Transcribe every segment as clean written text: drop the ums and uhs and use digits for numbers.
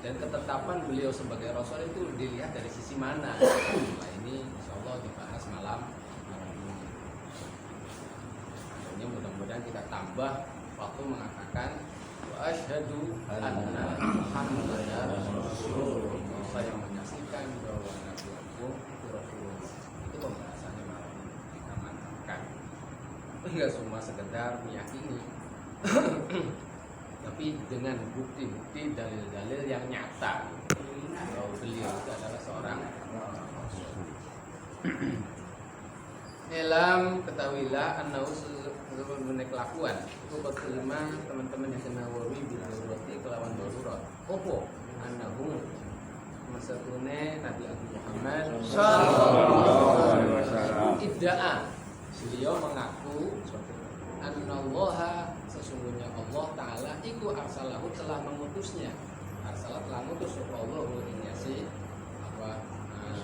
Dan ketetapan beliau sebagai Rasul itu dilihat dari sisi mana. Nah ini insya Allah dibahas malam ini. Ini mudah-mudahan kita tambah waktu mengatakan wa asyhadu anna Muhammadar Rasulullah. Saya menyaksikan bahwa Nabi Agung itu Rasulullah. Itu pembahasannya malam ini kita mantapkan. Enggak cuma sekedar meyakini. Tapi dengan bukti-bukti dalil-dalil yang nyata bahwa beliau itu adalah seorang Rasul. Dalam ketahuilah annahu sebenarnya kelakuan itu berterima teman-teman yang kena wawi berarti kelawan darurat. Opo annahu masatune Nabi Muhammad sallallahu alaihi wasallam idda'a beliau mengaku annallaha sesungguhnya Allah Ta'ala iku arsalahu telah mengutusnya. Arsalah telah mengutus Allah si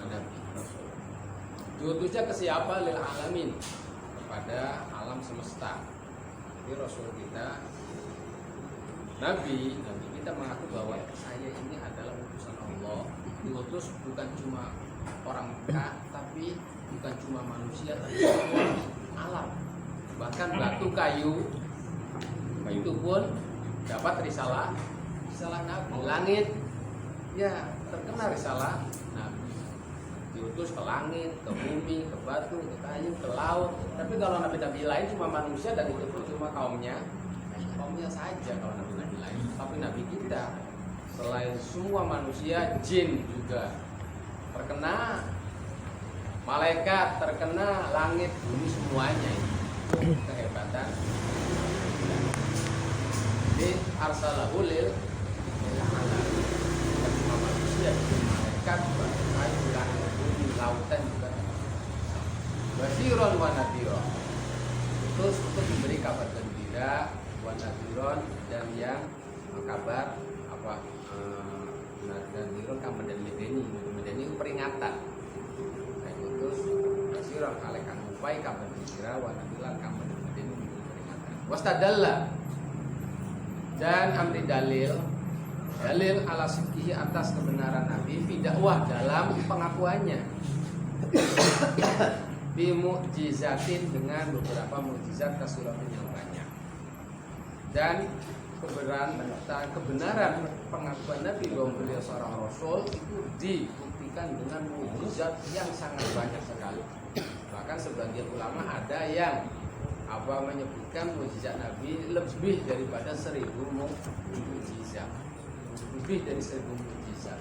Nabi Rasul. Diutusnya ke siapa? Lil alamin, kepada alam semesta. Jadi Rasul kita Nabi kita mengaku bahwa saya ini adalah utusan Allah. Diutus bukan cuma orang Mekah, tapi bukan cuma manusia, tapi semua alam. Bahkan batu kayu itu pun dapat risalah Nabi. Langit ya terkena risalah Nabi. Diutus ke langit, ke bumi, ke batu, ke kayu, ke laut. Tapi kalau nabi-nabi lain cuma manusia dan itu pun cuma kaumnya saja kalau nabi-nabi lain. Tapi nabi kita selain semua manusia, jin juga terkena, malaikat terkena, langit, bumi semuanya ini. Kehebatan. Jadi arsalahu lil alamin. Bukan cuma manusia, malaikat, kayu, langit, bumi, lautan juga. Basyiron wa nadhiron. Terus untuk memberi kabar gembira, wa nadhiron, dan yang kabar apa nadhiron kamu dan medeni itu peringatan. Terus basyiron kalekan upai kabar gembira, wa nadhiron kamu dan medeni peringatan. Wastadalla, dan amri dalil ala sidqihi atas kebenaran Nabi fi dakwah dalam pengakuannya. Bi mu'jizatin dengan beberapa mukjizat kasiratin yang banyak. Dan kebenaran pengakuan Nabi bahwa beliau seorang Rasul itu dibuktikan dengan mukjizat yang sangat banyak sekali. Bahkan sebagian ulama ada yang menyebutkan mukjizat Nabi lebih daripada 1000 mukjizat. Lebih dari 1000 mukjizat.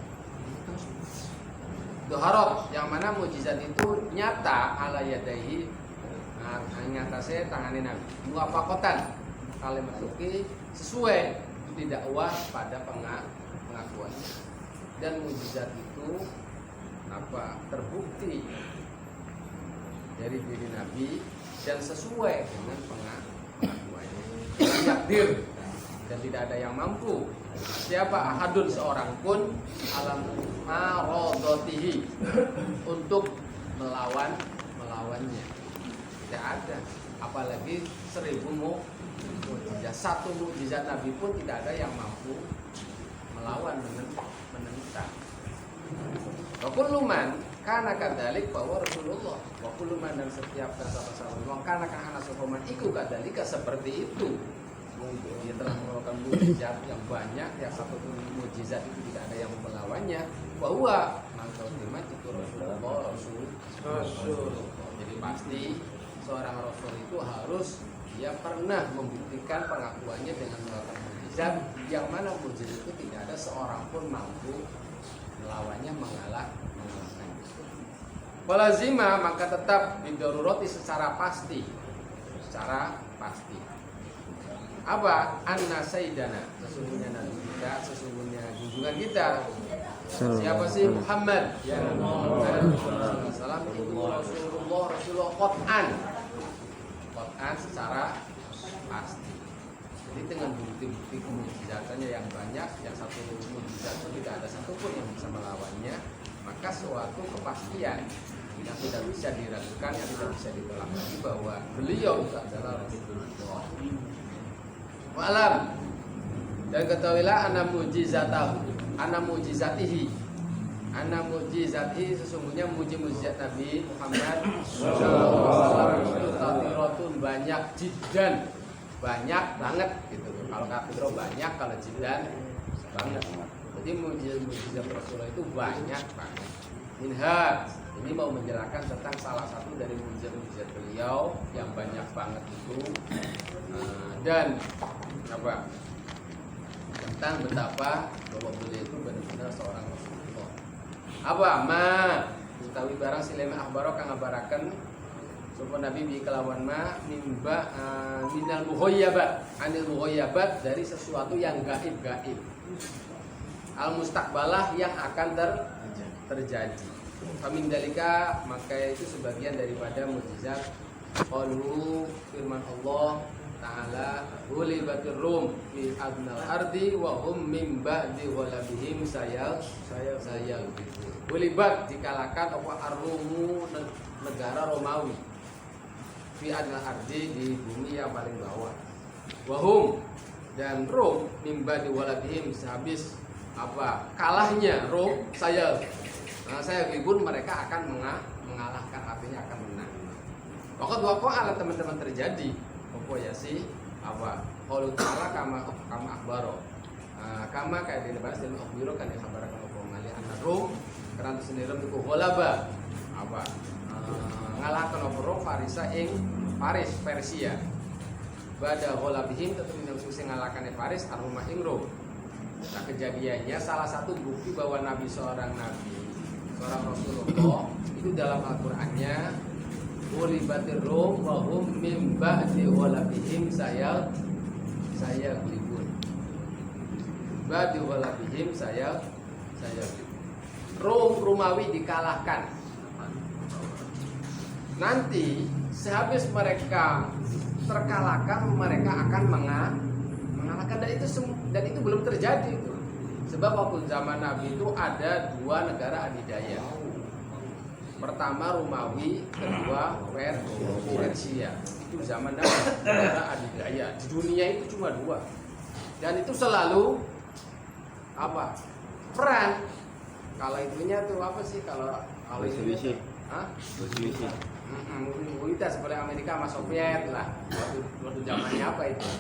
Doharot yang mana mukjizat itu nyata ala yadaihi, nyata saya tangani Nabi. Muwafakotan kalimat suki sesuai didakwah pada pengakuannya. Dan mukjizat itu terbukti dari diri Nabi dan sesuai dengan pengakuannya. Yakdir, dan tidak ada yang mampu. Siapa ahadun seorang pun alam marodotihi untuk melawannya. Tidak ada. Apalagi 1000 mukjizat. Satu mukjizat Nabi pun tidak ada yang mampu melawan, menentang. Wa kullu man kana kadzalik bahwa Rasulullah wa kullu man, dan setiap sahabat-sahabat kana kana sahabat iku kadzalika seperti itu. Dia telah melakukan mukjizat yang banyak, yang satu mukjizat itu tidak ada yang melawannya. Bahwa mangkal firman itu Rasulullah Rasul. Jadi pasti seorang Rasul itu harus dia pernah membuktikan pengakuannya dengan melakukan mukjizat, yang mana mukjizat itu tidak ada seorang pun mampu melawannya, mengalahkan. Walazima, maka tetap bidoruroti secara pasti. Apa? Anna sayyidana, sesungguhnya Nabi kita, sesungguhnya junjungan kita. Siapa sih? Muhammad ya Muhammad sallallahu alaihi wasallam Rasulullah qat'an secara pasti. Jadi dengan bukti-bukti mukjizatnya yang banyak, yang satu mukjizat itu tidak ada satupun yang bisa melawannya, maka suatu kepastian yang tidak bisa diragukan, yang tidak bisa ditolak lagi bahwa beliau itu adalah Rasulullah. Wa'alam, dan ketahuilah anna mukjizatahu, ana mujizatihi. Ana mujizatihi, sesungguhnya mujizat Nabi Muhammad sallallahu alaihi wasallam itu kathiratun, banyak, jiddan, banyak banget gitu. Kalau kathiro banyak, kalau jiddan banget. Jadi mujizat Rasulullah itu banyak banget. Minha, ini mau menjelaskan tentang salah satu dari mujizat beliau yang banyak banget itu, dan apa? Tentang betapa bahwa beliau itu benar-benar seorang Rasulullah. Apa? Ma utawi barang silema akhbaro kang ngabaraken sapa Nabi bi kelawan ma mimba minal mughayyabat, anil mughayyabat, dari sesuatu yang gaib-gaib. Al mustaqbalah, yang akan terjadi. Famin dalika, maka itu sebagian daripada mukjizat qalu, firman Allah Ta'ala, hulibatir rum fi adnal ardi wa hum min ba'di ghalabihim sayal gitu. Hulibat, dikalahkan apa ar-rumu, negara Romawi, fi adnal ardi, di bumi yang paling bawah. Wa hum, dan Rom, min ba'di ghalabihim, sehabis apa kalahnya Rom, saya pun mereka akan mengalahkan, artinya akan menang. Pokok alat teman-teman terjadi. Pokok ya sih apa? Qaulu ta'ala kama akhbaro. Kama kayak dibahas dalam akhbaro kan ya kabar kalau ngali anak Rom karena sendiri itu ghalaba apa? Ngalahkan Rom Farisa ing Paris, Persia. Bada ghalabihim, tetep sing ngalahkan Paris arumah ing Rom. Nah, kejadiannya salah satu bukti bahwa Nabi seorang Rasulullah itu dalam Al-Qur'annya ulibatir rum wa hum min ba'di ghalabihim saya libun. Ba'di ghalabihim saya libun. Romawi dikalahkan. Nanti sehabis mereka terkalahkan, mereka akan mengalahkan, dan itu belum terjadi itu. Sebab waktu zaman Nabi itu ada dua negara adidaya. Pertama Romawi, kedua Persia. Itu zaman Nabi, negara adidaya. Di dunia itu cuma dua. Dan itu selalu apa? Perang. Kalau itunya tuh apa sih? Kalau itu hah? Kita seperti Amerika sama Soviet lah. Waktu zamannya apa itu?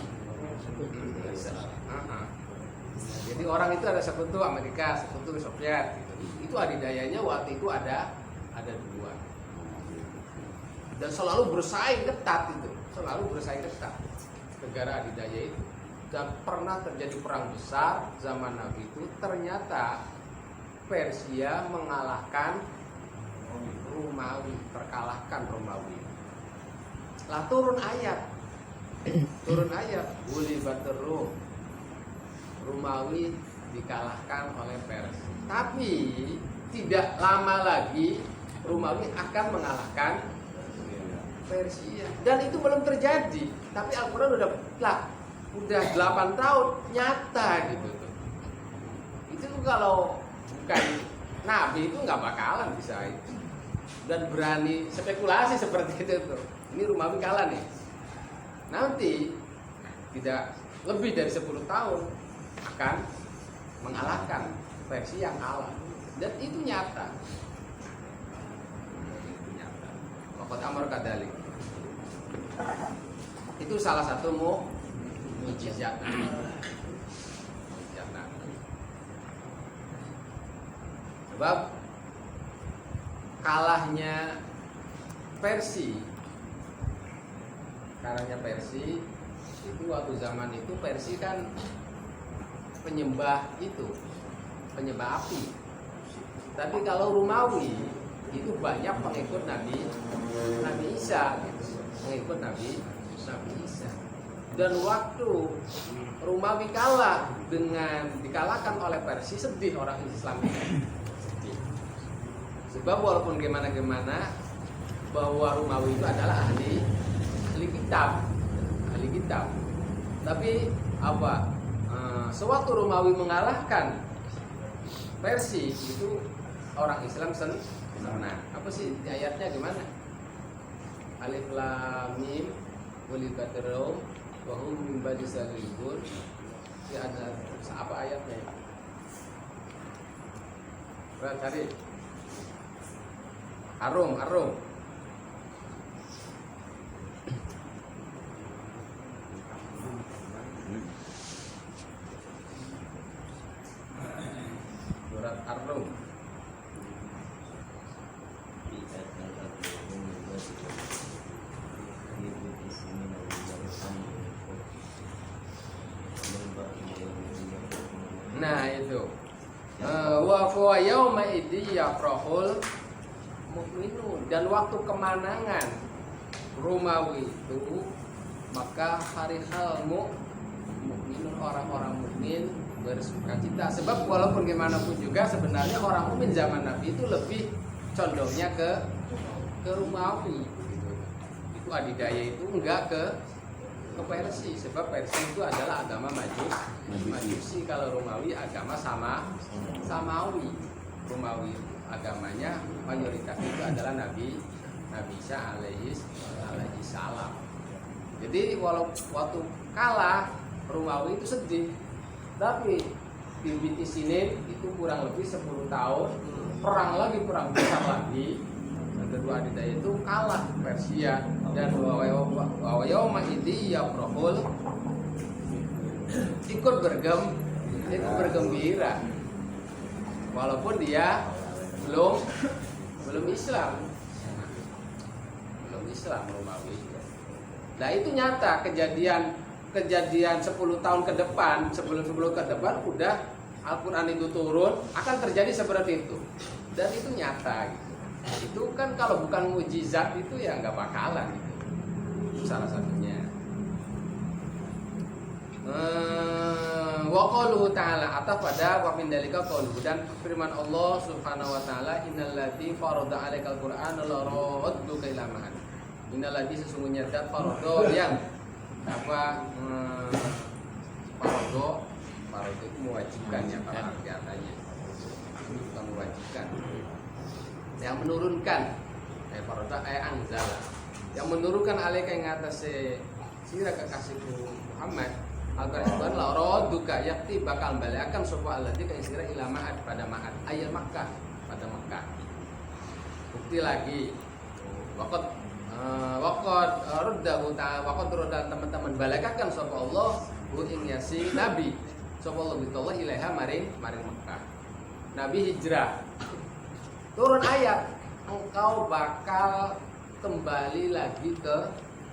Jadi orang itu ada sekutu Amerika, sekutu Soviet gitu. Itu adidayanya waktu itu ada dua. Dan selalu bersaing ketat itu, negara adidaya itu. Dan pernah terjadi perang besar zaman Nabi itu, ternyata Persia mengalahkan Romawi, terkalahkan Romawi. Lah turun ayat, ulibatir rum, Romawi dikalahkan oleh Persia. Tapi tidak lama lagi Romawi akan mengalahkan Persia. Dan itu belum terjadi. Tapi Al-Quran udah 8 tahun nyata gitu. Itu kalau bukan Nabi itu nggak bakalan bisa itu. Dan berani spekulasi seperti itu tuh. Ini Romawi kalah nih. Nanti tidak lebih dari 10 tahun akan mengalahkan Persia yang kalah, dan itu nyata. Pokok amar kadalik. Itu salah satu mukjizat. Sebab kalahnya Persia itu waktu zaman itu Persia kan penyembah api. Tapi kalau Romawi itu banyak pengikut Nabi Isa gitu. Pengikut Nabi Isa. Dan waktu Romawi kalah dikalahkan oleh Persia, sedih orang Islam itu. Sedih. Sebab walaupun gimana bahwa Romawi itu adalah ahli kitab. Tapi apa? Sewaktu Romawi mengalahkan Persia itu orang Islam senang. Apa sih ayatnya gimana? Alif lam mim ulibatir rum wa hum min ba'di salibun. Ada apa ayatnya? Coba cari. Arum. Surat Ar-Rum. Nah itu wa huwa yauma idzi yafrahul mukminun, dan waktu kemenangan Romawi itu maka hari mukminun, orang-orang mukmin bersukacita. Sebab walaupun gimana pun juga sebenarnya orang mukmin zaman Nabi itu lebih condongnya ke Romawi gitu. Itu adidaya itu enggak ke Persia, sebab Persia itu adalah agama Majusi. Kalau Romawi agama Samawi. Romawi agamanya mayoritas itu adalah Nabi Isa alaihi salam. Jadi waktu kalah Romawi itu sedih, tapi di sini itu kurang lebih 10 tahun perang besar lagi. Kedua adidaya itu kalah Persia, dan wa yauma idzi yafrahul ikut bergembira walaupun dia belum Islam Romawi. Nah itu nyata kejadian 10 tahun ke depan, sebelum ke depan udah Al-Quran itu turun akan terjadi seperti itu, dan itu nyata gitu. Itu kan kalau bukan mujizat itu ya nggak bakalan gitu. Itu salah satunya. Wa qauluhu ta'ala, atau pada wa min dalika qauluhu, dan firman Allah Subhanahu wa taala, innal ladzi farada 'alaikal qur'ana la radduka ila ma'ad. Innal ladzi, sesungguhnya zat farada yang farada itu mewajibkan ya para artinya. Itu bukan mewajibkan. Yang menurunkan farada anzala, yang menurunkan alaika yang atas sira kekasihku Muhammad al-Qur'an la radduka, yakti bakal baliakan sapa alladzi ka sira ila ma'ad, pada ma'ad ayat Makkah, pada Makkah. Bukti lagi waqad raddahu ta'ala, waqad radda, teman-teman balakakan sapa Allah hu ing yasi nabi sapa Allah bitullah ilaiha maring Makkah. Nabi hijrah, turun ayat, engkau bakal kembali lagi ke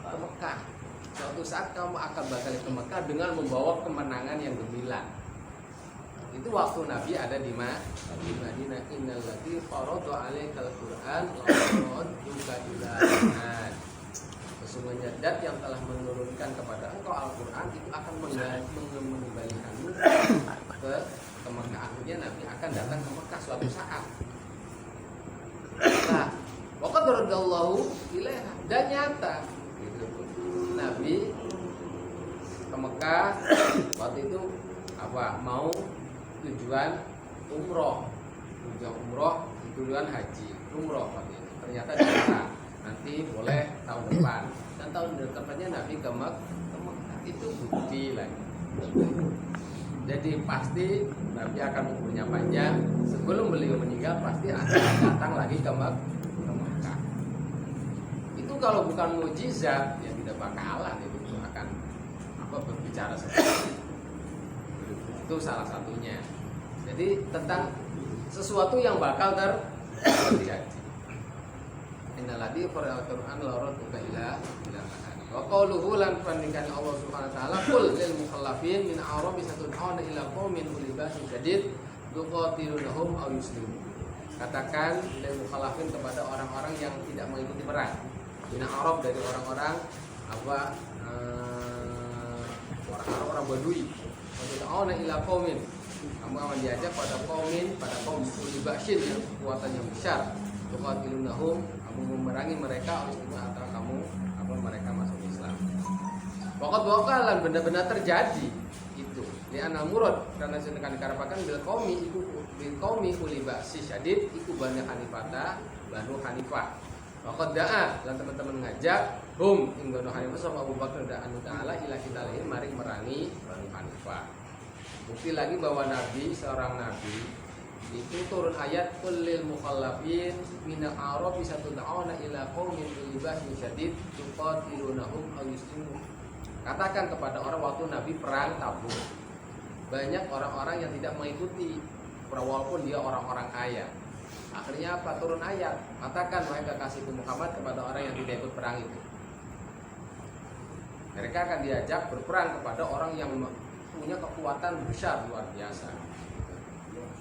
Mekah. Suatu saat kamu akan bakal ke Mekah dengan membawa kemenangan yang gemilang. Itu waktu Nabi ada di Madinah. Innal ladzi farada 'alaikal Qur'an radduka ila ma'ad. Sesungguhnya zat yang telah menurunkan kepada engkau Al-Qur'an itu akan mengembalikanmu ke Mekah. Akhirnya Nabi akan datang ke Mekah suatu saat. Nah, waqad radallahu ilaiha, dan nyata gitu. Nabi ke Mekah waktu itu mau tujuan umroh, tujuan haji, umroh waktu itu. Ternyata dilarang. Nanti boleh tahun depan, dan tahun depannya Nabi ke Mekah. Itu bukti lagi. Jadi pasti Nabi akan umurnya panjang. Sebelum beliau meninggal pasti akan datang lagi ke Mekah. Itu kalau bukan mujizat ya tidak bakalan itu akan berbicara seperti itu. Itu salah satunya. Jadi tentang sesuatu yang bakal terjadi. Innal ladzi farada al-Qur'an la radduka ila ma'ad. Wa qauluhu, lan pandikan Allah Subhanahu wa taala, qul lil mukhallafin min a'rabi satud'una ila qaumin uli ba'sin syadid tuqatilunhum aw yuslimun. Katakan lil mukhallafin, kepada orang-orang yang tidak mengikuti perang. Min a'rab, dari orang-orang orang Badui. Satud'una ila qaumin, kamu akan diajak pada kaum uli ba'sin, yang kekuatannya besar. Tuqatilunhum, kamu memerangi mereka, atau kamu mereka masuk Islam. Waqad waqalan, benar-benar terjadi itu. Li anna murad, karena sedangkan dikarapakan bil qaumi uli ba'si syadid, iku Banu Hanifah. Waqad da'a, lan teman-teman ngajak ing Banu Hanifah sama Abu Bakar dan Ta'ala ila kita lahir maring merangi Banu Hanifah. Bukti lagi bahwa seorang nabi itu turun ayat kullil mukhallafin minal a'rab satud'auna ila qaumin uli ba'sin syadid tuqatilunahum aw yuslimun. Katakan kepada orang waktu Nabi perang Tabuk, banyak orang-orang yang tidak mengikuti walaupun dia orang-orang kaya. Akhirnya apa? Turun ayat, katakan wahai kekasihku Muhammad kepada orang yang tidak ikut perang itu, mereka akan diajak berperang kepada orang yang punya kekuatan besar luar biasa.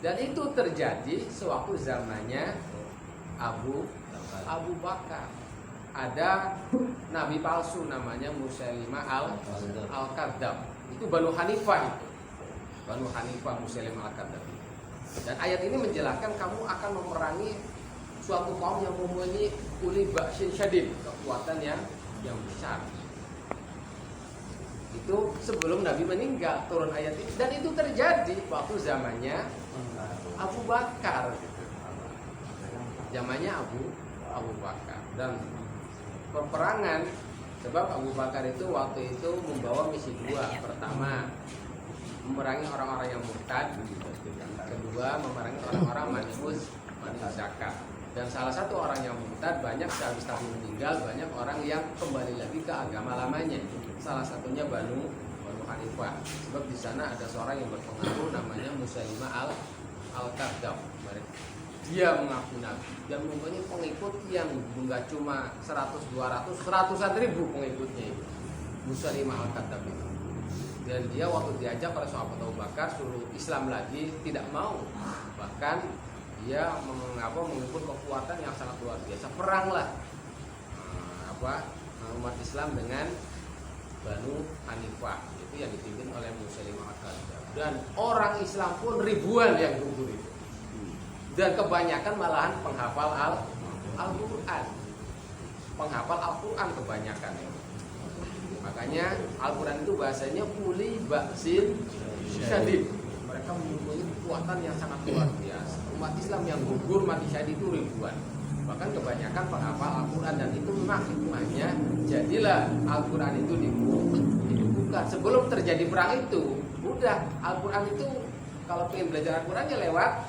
Dan itu terjadi sewaktu zamannya Abu Bakar. Ada nabi palsu namanya Musailimah al-Kadzdzab. Itu Banu Hanifah itu. Banu Hanifah Musailimah al-Kadzdzab. Dan ayat ini menjelaskan kamu akan memerangi suatu kaum yang mempunyai uli ba'sin syadid, kekuatan yang besar. Itu sebelum Nabi meninggal turun ayat ini, dan itu terjadi waktu zamannya Abu Bakar gitu. Zamannya Abu Bakar. Dan peperangan, sebab Abu Bakar itu waktu itu membawa misi dua. Pertama, memerangi orang-orang yang murtad. Kedua, memerangi orang-orang manius zakat. Dan salah satu orang yang murtad, banyak sehabis Nabi meninggal, banyak orang yang kembali lagi ke agama lamanya. Salah satunya Banu Hanifah. Sebab di sana ada seorang yang berpengaruh namanya Musailimah al-Kadzdzab. Dia mengaku Nabi dan mempunyai pengikut yang enggak cuma 100, 200, seratusan ribu pengikutnya itu. Musailimah al-Kadzdzab itu. Dan dia waktu diajak oleh sahabat Abu Bakar suruh Islam lagi, tidak mau. Bahkan dia mengikut kekuatan yang sangat luar biasa. Peranglah umat Islam dengan Banu Hanifah, itu yang dipimpin oleh Musailimah al-Kadzdzab. Dan orang Islam pun ribuan yang gugur itu. Dan kebanyakan malahan penghafal Al-Quran. Penghafal Al-Quran kebanyakan. Makanya Al-Quran itu bahasanya uli ba'sin syadid. Mereka mempunyai kekuatan yang sangat luar biasa. Umat Islam yang gugur mati syahid itu ribuan. Bahkan kebanyakan penghafal Al-Quran, dan itu memang hikmahnya. Jadilah Al-Quran itu dibuka sebelum terjadi perang itu. Udah Al-Quran itu kalau pengen belajar Al-Quran ya lewat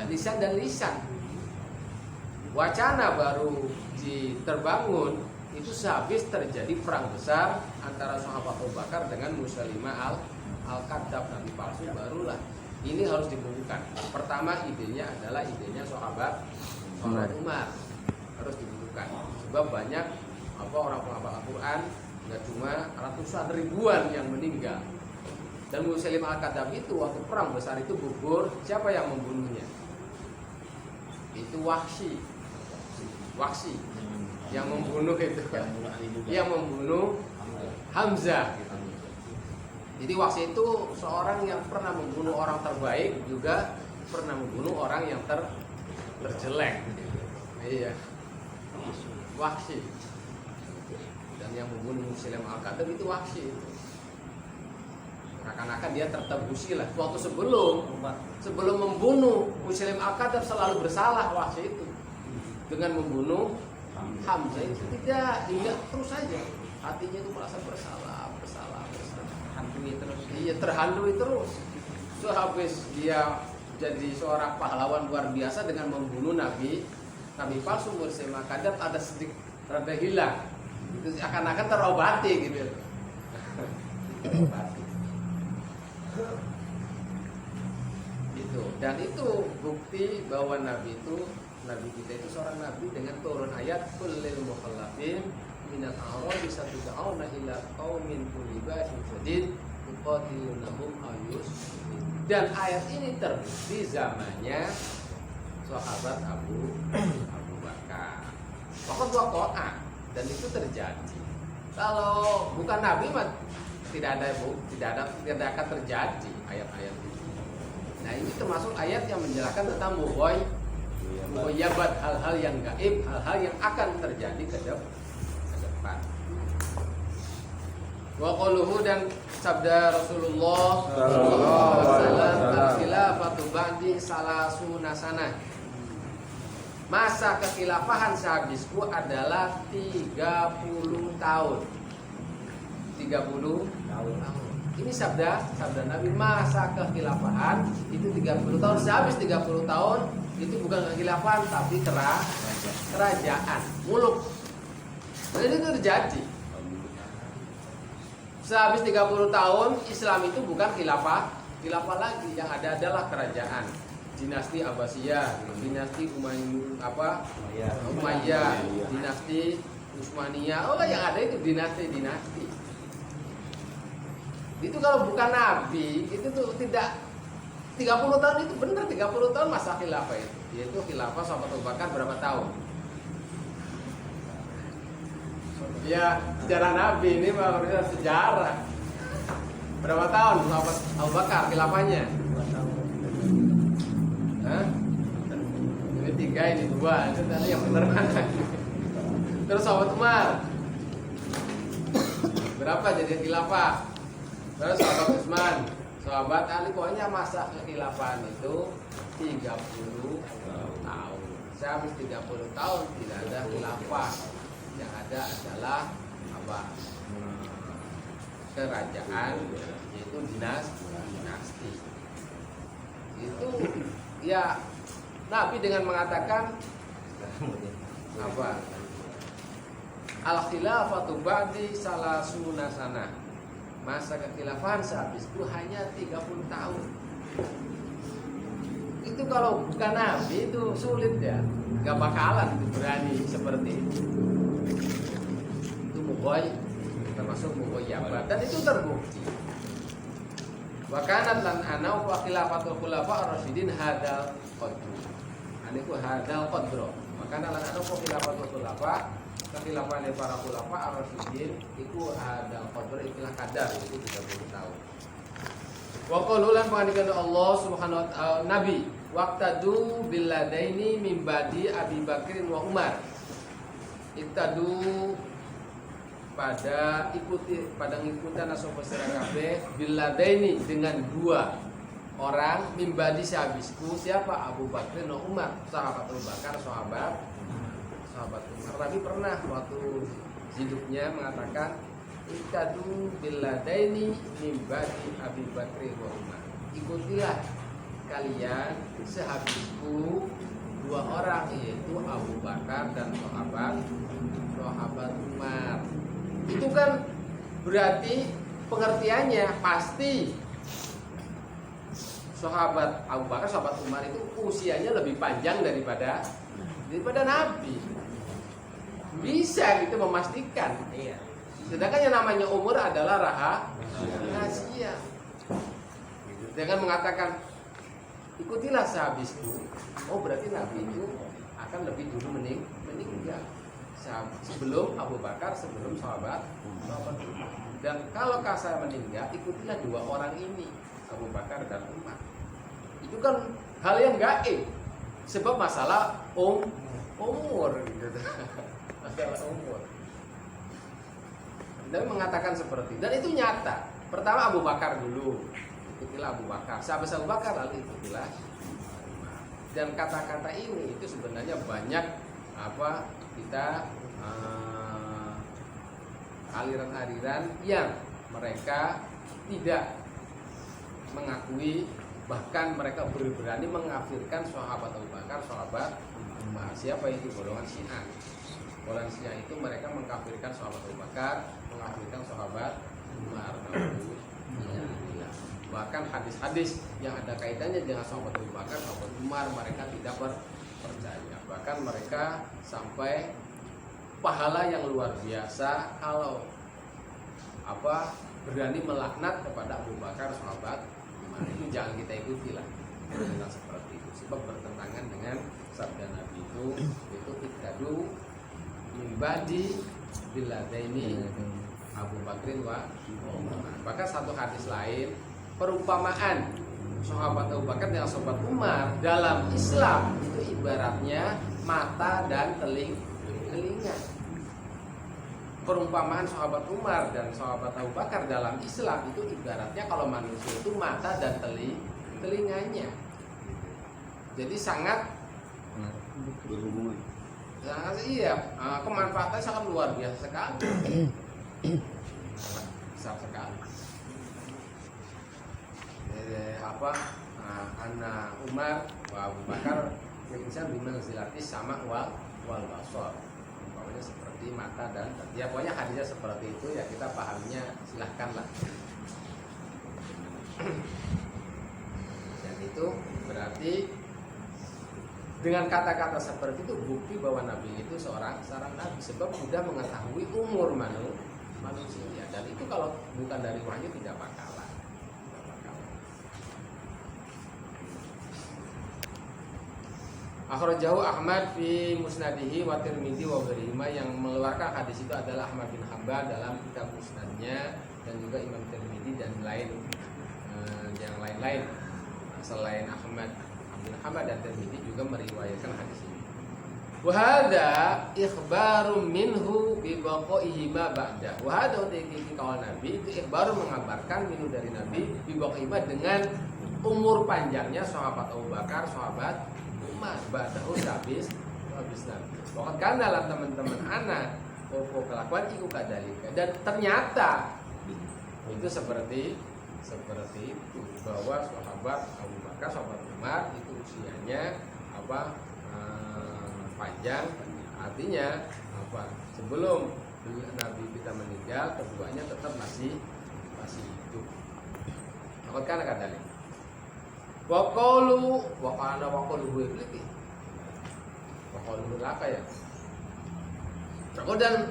lisan dan lisan. Wacana baru terbangun itu sehabis terjadi perang besar antara sahabat Abu Bakar dengan Musailimah al-Kadzdzab, nabi palsu. Barulah ini harus dibukukan. Pertama idenya adalah idenya sahabat Umar, harus dibukukan. Sebab banyak orang penghafal Al-Quran, nggak cuma ratusan ribuan yang meninggal. Dan Musailimah al-Kadzdzab itu waktu perang besar itu gugur, siapa yang membunuhnya? Itu Wahsy yang membunuh itu, yang membunuh Hamzah gitu. Jadi Wahsy itu seorang yang pernah membunuh orang terbaik, juga pernah membunuh orang yang terjelek. Iya, Wahsy. Dan yang membunuh Musailimah al-Kadzdzab itu Wahsy itu. Akan-akan dia tertebusi lah. Waktu sebelum membunuh Musailimah al-Kadzdzab selalu bersalah Wahsy itu dengan membunuh Hamzah itu. Tidak, terus saja hatinya itu merasa bersalah. Hantui terus. Iya, terhantui terus. Sehabis dia jadi seorang pahlawan luar biasa dengan membunuh nabi palsu Musailimah al-Kadzdzab, ada sedikit rada hilang. Itu akan-akan terobati gitu. Terobati. Itu, dan itu bukti bahwa nabi kita itu seorang nabi dengan turun ayat kullil mukhallafin minal a'rab satud'auna ila qaumin uli ba'sin syadid tuqatilunahum aw yuslimun. Dan ayat ini terbukti zamannya sahabat Abu Bakar. Maka dua Quran, dan itu terjadi. Kalau bukan nabi mah tidak akan terjadi ayat-ayat itu. Nah, ini termasuk ayat yang menjelaskan tentang mughayyabat, hal-hal yang gaib, hal-hal yang akan terjadi ke depan. Wa qauluhu, dan sabda Rasulullah sallallahu alaihi wasallam, al-khilafatu ba'di salasuna sanah. Masa kekhilafahan sehabisku adalah 30 tahun. 30 tahun. Ini sabda Nabi, masa kekhilafahan itu 30 tahun. Sehabis 30 tahun itu bukan kekhilafahan tapi kerajaan, muluk. Dan itu terjadi. Sehabis 30 tahun Islam itu bukan khilafah lagi, yang ada adalah kerajaan. Dinasti Abbasiyah, dinasti Umayyah, dinasti Utsmaniyah. Oh, yang ada itu dinasti-dinasti. Itu kalau bukan Nabi, itu tuh tidak 30 tahun itu benar 30 tahun masa khilafah itu. Yaitu khilafah sahabat Abu Bakar berapa tahun? Ya, sejarah Nabi ini maksudnya sejarah. Berapa tahun sahabat Abu Bakar khilafahnya? 2 tahun. Hah? Ini 3, ini 2. Itu tadi yang benar mana? Terus sahabat Umar berapa jadi khilafah? Terus sahabat Utsman, sahabat Ali, pokoknya masa kekhilafahan itu 30 tahun. Sehabis 30 tahun tidak ada khilafah. Yang ada adalah kerajaan, yaitu dinasti. Itu ya Nabi dengan mengatakan al-khilafatu ba'di salasuna sana. Masa kekhilafahan sehabis itu hanya 30 tahun. Itu kalau bukan Nabi itu sulit ya, gak bakalan berani seperti itu. Itu mughoi, termasuk mughoyabah, dan itu terbukti. Wa kanat lan ana wa khilafatul khulafa ar-rasyidin hadal qadru. Aniku hadal qadru. Maka lan ana wa khilafatul khulafa, kekhilafan para khulafa ar-rasyidin iku hadal qadru, ikilah kadar itu 30 tahun. Wa qaululan pengandikan Allah Subhanahu wa ta'ala Nabi waqtadu billadaini min ba'di Abi Bakrin wa Umar. Iktadu pada ngikutan asal sira kabeh billadaini dengan 2 orang min ba'di sehabisku. Siapa? Abu Bakrin wa Umar, sahabat Abu Bakar, sahabat Umar. Nabi pernah waktu hidupnya mengatakan iktadu billadaini min ba'di Abi Bakrin wa Umar. Ikutilah kalian sehabisku 2 orang, yaitu Abu Bakar dan sahabat Umar. Itu kan berarti pengertiannya pasti sahabat Abu Bakar, sahabat Umar itu usianya lebih panjang daripada Nabi. Bisa gitu memastikan. Iya. Sedangkan yang namanya umur adalah rahasia. Dengan mengatakan ikutilah sehabisku, oh berarti Nabi itu akan lebih dulu meninggal sebelum Abu Bakar, sebelum sahabat Umar. Dan kalau saya meninggal, ikutilah 2 orang ini, Abu Bakar dan Umar. Itu kan hal yang gaib, sebab masalah umur gitu. Masalah umur. Dan mengatakan seperti, dan itu nyata. Pertama Abu Bakar dulu, ikutilah Abu Bakar. Sahabat Abu Bakar lalu ikutilah. Dan kata-kata ini itu sebenarnya banyak kita aliran-aliran yang mereka tidak mengakui, bahkan mereka berani mengkafirkan sahabat Abu Bakar, sahabat Umar. Siapa itu? Golongan Syiah. Golongan Syiah itu mereka mengkafirkan sahabat Abu Bakar, mengkafirkan sahabat Umar. Bahkan hadis-hadis yang ada kaitannya dengan sahabat Abu Bakar, sahabat Umar, mereka tidak percaya. Bahkan mereka sampai pahala yang luar biasa kalau berani melaknat kepada Abu Bakar, sahabat Umar. Itu jangan kita ikuti lah seperti itu, sebab bertentangan dengan sabda Nabi itu iktadu min ba'di billadaini Abu Bakrin wa Umar. Bahkan satu hadis lain, perumpamaan sahabat Abu Bakar dengan sahabat Umar dalam Islam itu ibaratnya mata dan telinga. Perumpamaan sahabat Umar dan sahabat Abu Bakar dalam Islam itu ibaratnya kalau manusia itu mata dan telinganya. Jadi sangat berhubungan. Kemanfaatannya sangat luar biasa sekali. Besar sekali. Anna Umar wa Abu Bakar insan bimanzilatis sama wal basar. Pokoknya seperti mata dan ya pokoknya hadisnya seperti itu ya, kita pahamnya silahkanlah. Dan itu berarti dengan kata-kata seperti itu bukti bahwa Nabi itu seorang nabi, sebab sudah mengetahui umur manusia, dan itu kalau bukan dari wahyu tidak bakalan. Akhrajahu Ahmad fi musnadihi wa Tirmidzi wa ghairihima, yang mengeluarkan hadis itu adalah Ahmad bin Hanbal dalam kitab musnadnya, dan juga Imam Tirmidzi dan yang lain-lain selain Ahmad bin Hanbal dan Tirmidzi juga meriwayatkan hadis ini. Wa hadza ikhbaru minhu bi baqaihi ma ba'da. Wa hadza utikiki kaul Nabi itu ikhbaru mengabarkan minhu dari Nabi bi baqaihi dengan umur panjangnya sahabat Abu Bakar, sahabat Umar, ba'dahu habis Nabi. Pokoknya kan dalam teman-teman anak kelakuan iku kadalika, dan ternyata itu seperti itu, bahwa sahabat Abu Bakar, sahabat Umar itu usianya panjang, artinya sebelum Nabi kita meninggal keduanya tetap masih hidup. Maka kan kadalika. Waqalu apa ya?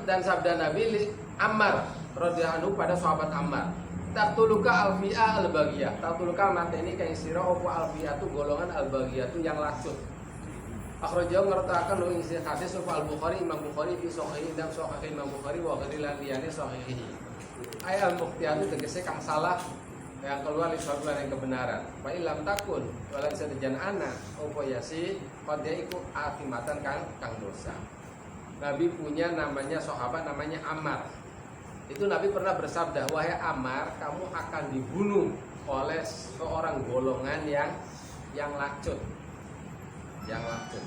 Dan sabda Nabi Ammar radhiyallahu anhu pada sahabat Ammar, taqtuluka alfi'a al-baghiyah. Taqtuluka mateni kaing sira apa alfi'ah tu golongan al-baghiyah tu yang lacut. Akhrajahu ngertakan lu ing hadis Al-Bukhari, Imam Bukhari fi sahih dan sahih Imam Bukhari wa ghairillah liyane sahihi. Ayat al-muqtiyah tu tegese kang salah yang keluar dari yang kebenaran. Fa ilam takun wala sadajan ana apa yasi qad iku atimatan kang dosa. Nabi punya namanya sahabat namanya Ammar. Itu Nabi pernah bersabda, wahai Ammar, kamu akan dibunuh oleh seorang golongan yang lacut. Yang lacut.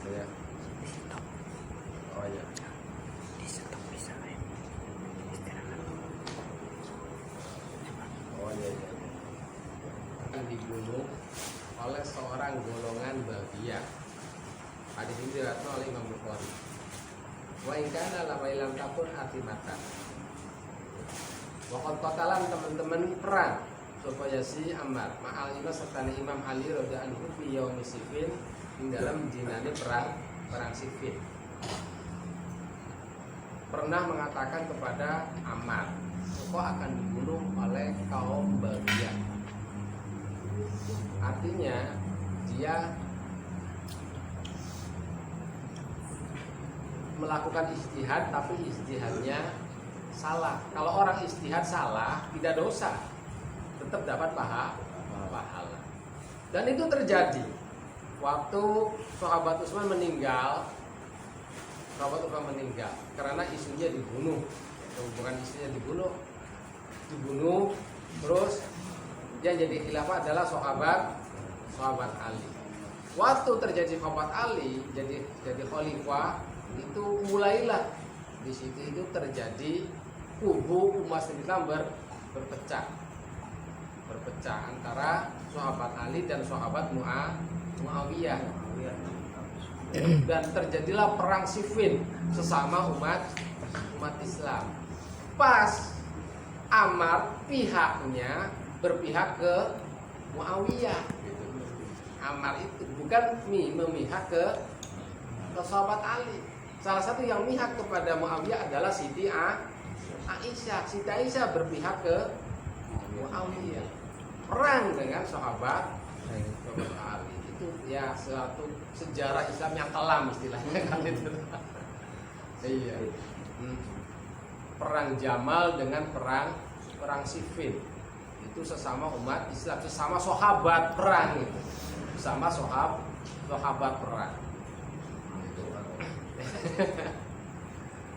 Ya. Oh ya. Oh ya. Akan dibunuh oleh seorang golongan baghiyah. Hadis ini diriwayatkan oleh Imam Bukhari. Wa in kana la ilam takun atimatan. Wa qatalan teman-teman perang supaya si Ammar ma'al Imam serta Imam Ali radhiyallahu anhu fi yaum Siffin, di dalam jinane perang Siffin. Pernah mengatakan kepada Ammar, engkau akan dibunuh oleh kaum baghiyah. Artinya dia melakukan ijtihad, tapi ijtihadnya salah. Kalau orang ijtihad salah tidak dosa, tetap dapat pahala. Dan itu terjadi waktu sahabat Utsman meninggal. Sahabat Utsman meninggal karena isunya dibunuh. Bukan isunya dibunuh, terus yang jadi khilafah adalah sahabat Ali. Waktu terjadi sahabat Ali jadi khalifah, itu mulailah di situ itu terjadi kubu umat Islam berpecah antara sahabat Ali dan sahabat Muawiyah. Dan terjadilah perang Siffin sesama umat Islam. Pas Ammar pihaknya berpihak ke Muawiyah. Ammar itu bukan memihak ke sahabat Ali. Salah satu yang memihak kepada Muawiyah adalah Siti Aisyah. Siti Aisyah berpihak ke Muawiyah. Perang dengan sahabat Ali. Itu ya suatu sejarah Islam yang kelam istilahnya kan itu. Iya. Perang Jamal dengan perang Siffin. Itu sesama umat Islam, sesama sahabat perang itu. Sama sahabat perang.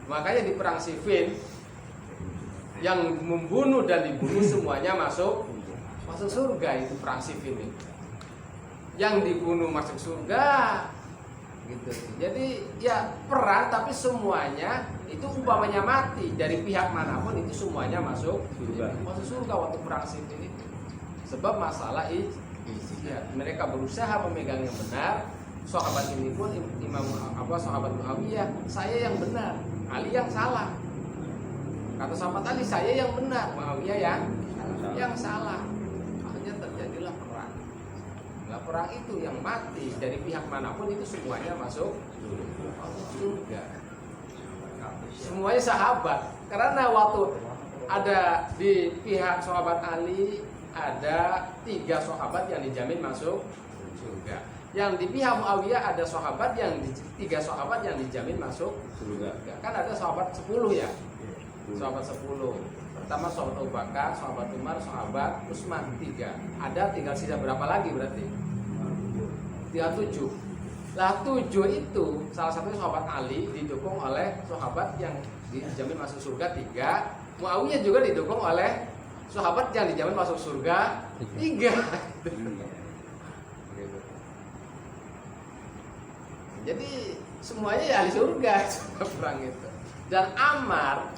Makanya di perang Siffin yang membunuh dan dibunuh semuanya masuk surga. Itu perang Siffin itu. Yang dibunuh masuk surga, gitu. Jadi ya perang, tapi semuanya itu umpamanya mati dari pihak manapun itu semuanya masuk surga waktu perang sipil itu. Sebab masalah ijtihad. Mereka berusaha memegang yang benar. Sahabat ini pun sahabat Muawiyah, saya yang benar, Ali yang salah. Kata sahabat Ali, saya yang benar, Muawiyah yang salah. Akhirnya terjadilah perang. Nah, perang itu yang mati dari pihak manapun itu semuanya masuk surga. Semuanya sahabat. Karena waktu ada di pihak sahabat Ali ada 3 sahabat yang dijamin masuk surga. Yang di pihak Muawiyah ada sahabat yang 3 sahabat yang dijamin masuk surga. Kan ada sahabat 10 ya. Sahabat 10. Pertama sahabat Abu Bakar, sahabat Umar, sahabat Utsman 3. Ada tinggal sisa berapa lagi berarti? 7. Lah 7 itu salah satunya sahabat Ali didukung oleh sahabat yang dijamin masuk surga 3. Muawiyah juga didukung oleh sahabat yang dijamin masuk surga 3. Jadi semuanya ya ahli surga perang itu. Dan Ammar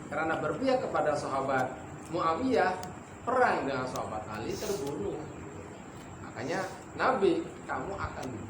karena berpihak kepada sahabat Muawiyah perang dengan sahabat Ali terbunuh. Makanya Nabi, kamu akan